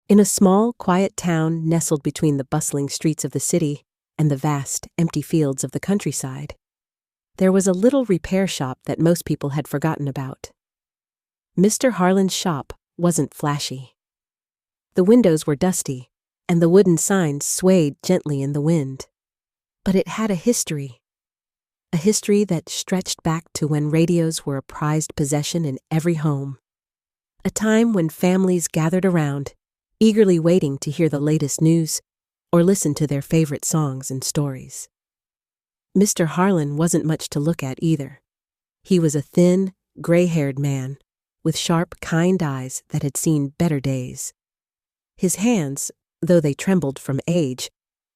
In a small, quiet town nestled between the bustling streets of the city and the vast, empty fields of the countryside, there was a little repair shop that most people had forgotten about. Mr. Harlan's shop wasn't flashy. The windows were dusty, and the wooden signs swayed gently in the wind. But it had a history that stretched back to when radios were a prized possession in every home. A time when families gathered around, eagerly waiting to hear the latest news or listen to their favorite songs and stories. Mr. Harlan wasn't much to look at either. He was a thin, gray-haired man with sharp, kind eyes that had seen better days. His hands, though they trembled from age,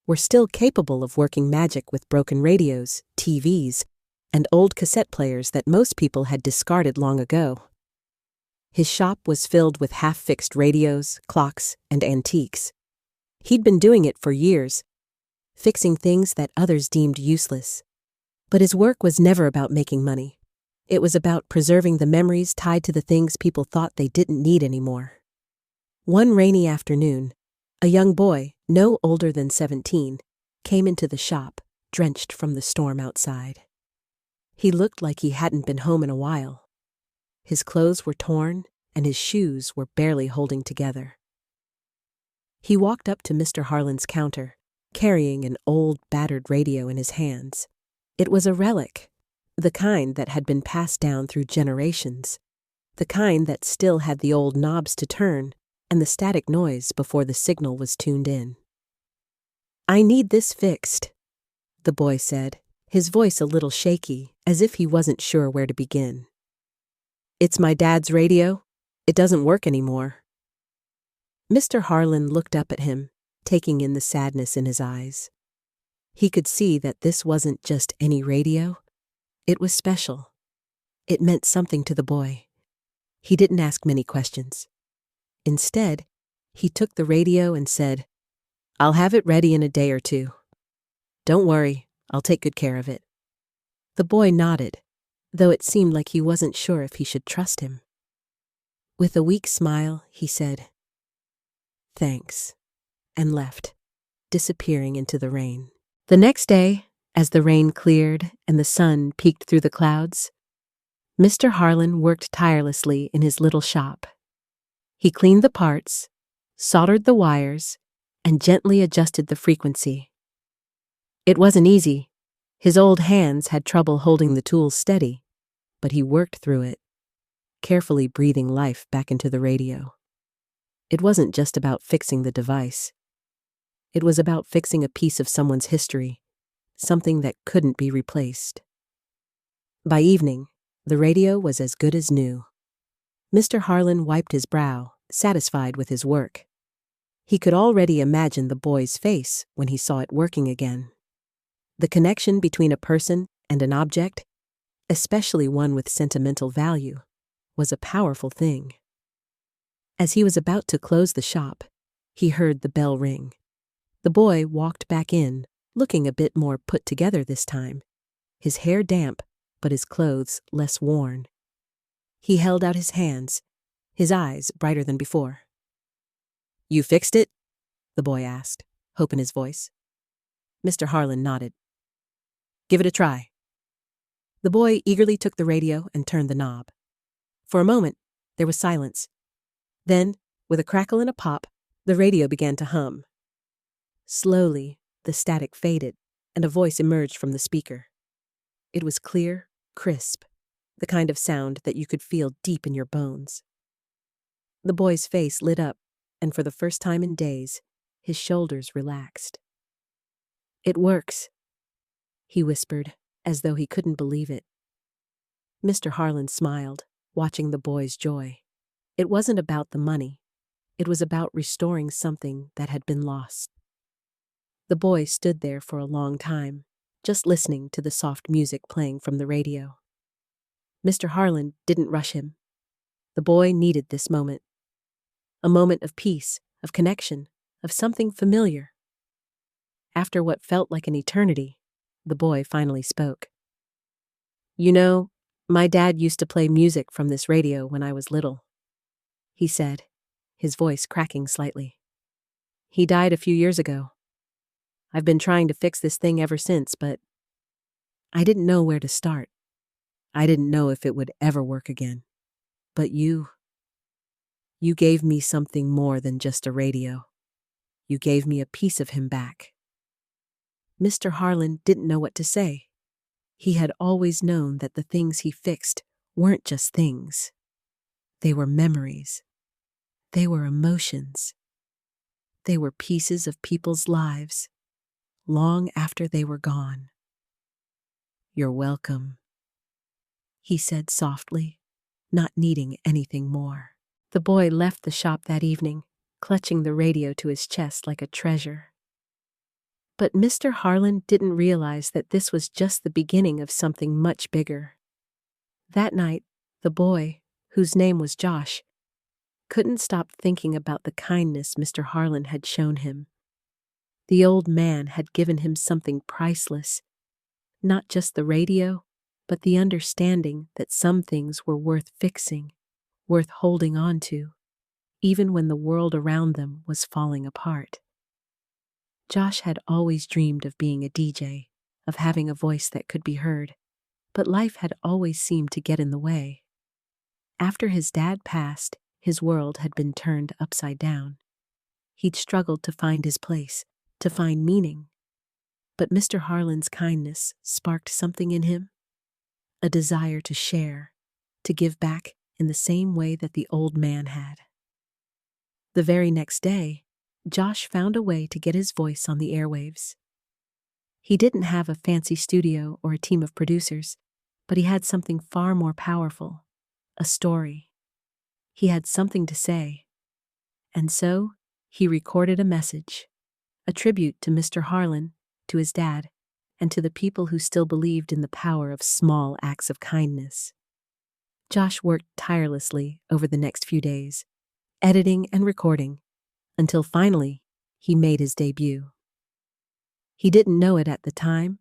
were still capable of working magic with broken radios, TVs, and old cassette players that most people had discarded long ago. His shop was filled with half-fixed radios, clocks, and antiques. He'd been doing it for years, fixing things that others deemed useless. But his work was never about making money. It was about preserving the memories tied to the things people thought they didn't need anymore. One rainy afternoon, a young boy, no older than 17, came into the shop, drenched from the storm outside. He looked like he hadn't been home in a while. His clothes were torn, and his shoes were barely holding together. He walked up to Mr. Harlan's counter, carrying an old, battered radio in his hands. It was a relic, the kind that had been passed down through generations, the kind that still had the old knobs to turn and the static noise before the signal was tuned in. "I need this fixed," the boy said, his voice a little shaky, as if he wasn't sure where to begin. "It's my dad's radio. It doesn't work anymore." Mr. Harlan looked up at him, taking in the sadness in his eyes. He could see that this wasn't just any radio. It was special. It meant something to the boy. He didn't ask many questions. Instead, he took the radio and said, "I'll have it ready in a day or two. Don't worry, I'll take good care of it." The boy nodded, though it seemed like he wasn't sure if he should trust him. With a weak smile, he said, "Thanks," and left, disappearing into the rain. The next day, as the rain cleared and the sun peeked through the clouds, Mr. Harlan worked tirelessly in his little shop. He cleaned the parts, soldered the wires, and gently adjusted the frequency. It wasn't easy. His old hands had trouble holding the tools steady, but he worked through it, carefully breathing life back into the radio. It wasn't just about fixing the device. It was about fixing a piece of someone's history, something that couldn't be replaced. By evening, the radio was as good as new. Mr. Harlan wiped his brow, satisfied with his work. He could already imagine the boy's face when he saw it working again. The connection between a person and an object, especially one with sentimental value, was a powerful thing. As he was about to close the shop, he heard the bell ring. The boy walked back in, looking a bit more put together this time, his hair damp, but his clothes less worn. He held out his hands, his eyes brighter than before. "You fixed it?" the boy asked, hope in his voice. Mr. Harlan nodded. "Give it a try." The boy eagerly took the radio and turned the knob. For a moment, there was silence. Then, with a crackle and a pop, the radio began to hum. Slowly, the static faded, and a voice emerged from the speaker. It was clear, crisp, the kind of sound that you could feel deep in your bones. The boy's face lit up, and for the first time in days, his shoulders relaxed. "It works," he whispered, as though he couldn't believe it. Mr. Harlan smiled, watching the boy's joy. It wasn't about the money. It was about restoring something that had been lost. The boy stood there for a long time, just listening to the soft music playing from the radio. Mr. Harlan didn't rush him. The boy needed this moment. A moment of peace, of connection, of something familiar. After what felt like an eternity, the boy finally spoke. "You know, my dad used to play music from this radio when I was little," he said, his voice cracking slightly. He died a few years ago. I've been trying to fix this thing ever since, but I didn't know where to start. I didn't know if it would ever work again. But you gave me something more than just a radio. You gave me a piece of him back." Mr. Harlan didn't know what to say. He had always known that the things he fixed weren't just things. They were memories. They were emotions. They were pieces of people's lives, long after they were gone. "You're welcome," he said softly, not needing anything more. The boy left the shop that evening, clutching the radio to his chest like a treasure. But Mr. Harlan didn't realize that this was just the beginning of something much bigger. That night, the boy, whose name was Josh, couldn't stop thinking about the kindness Mr. Harlan had shown him. The old man had given him something priceless, not just the radio, but the understanding that some things were worth fixing, worth holding on to, even when the world around them was falling apart. Josh had always dreamed of being a DJ, of having a voice that could be heard, but life had always seemed to get in the way. After his dad passed, his world had been turned upside down. He'd struggled to find his place, to find meaning. But Mr. Harlan's kindness sparked something in him, a desire to share, to give back in the same way that the old man had. The very next day, Josh found a way to get his voice on the airwaves. He didn't have a fancy studio or a team of producers, but he had something far more powerful, a story. He had something to say. And so, he recorded a message, a tribute to Mr. Harlan, to his dad, and to the people who still believed in the power of small acts of kindness. Josh worked tirelessly over the next few days, editing and recording, until finally he made his debut. He didn't know it at the time,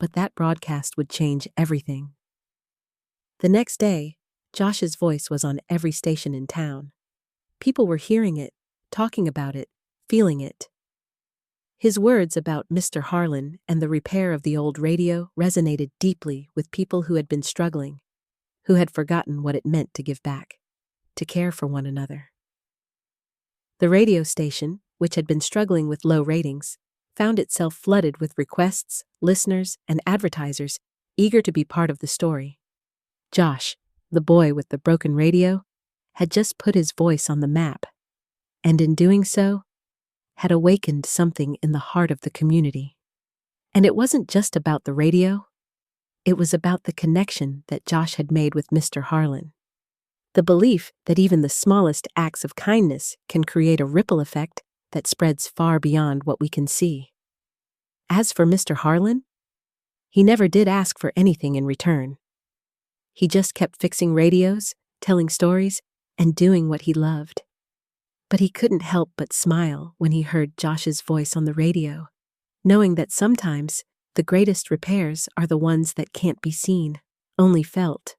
but that broadcast would change everything. The next day, Josh's voice was on every station in town. People were hearing it, talking about it, feeling it. His words about Mr. Harlan and the repair of the old radio resonated deeply with people who had been struggling, who had forgotten what it meant to give back, to care for one another. The radio station, which had been struggling with low ratings, found itself flooded with requests, listeners, and advertisers eager to be part of the story. Josh, the boy with the broken radio, had just put his voice on the map, and in doing so, had awakened something in the heart of the community. And it wasn't just about the radio, it was about the connection that Josh had made with Mr. Harlan. The belief that even the smallest acts of kindness can create a ripple effect that spreads far beyond what we can see. As for Mr. Harlan, he never did ask for anything in return. He just kept fixing radios, telling stories, and doing what he loved. But he couldn't help but smile when he heard Josh's voice on the radio, knowing that sometimes the greatest repairs are the ones that can't be seen, only felt.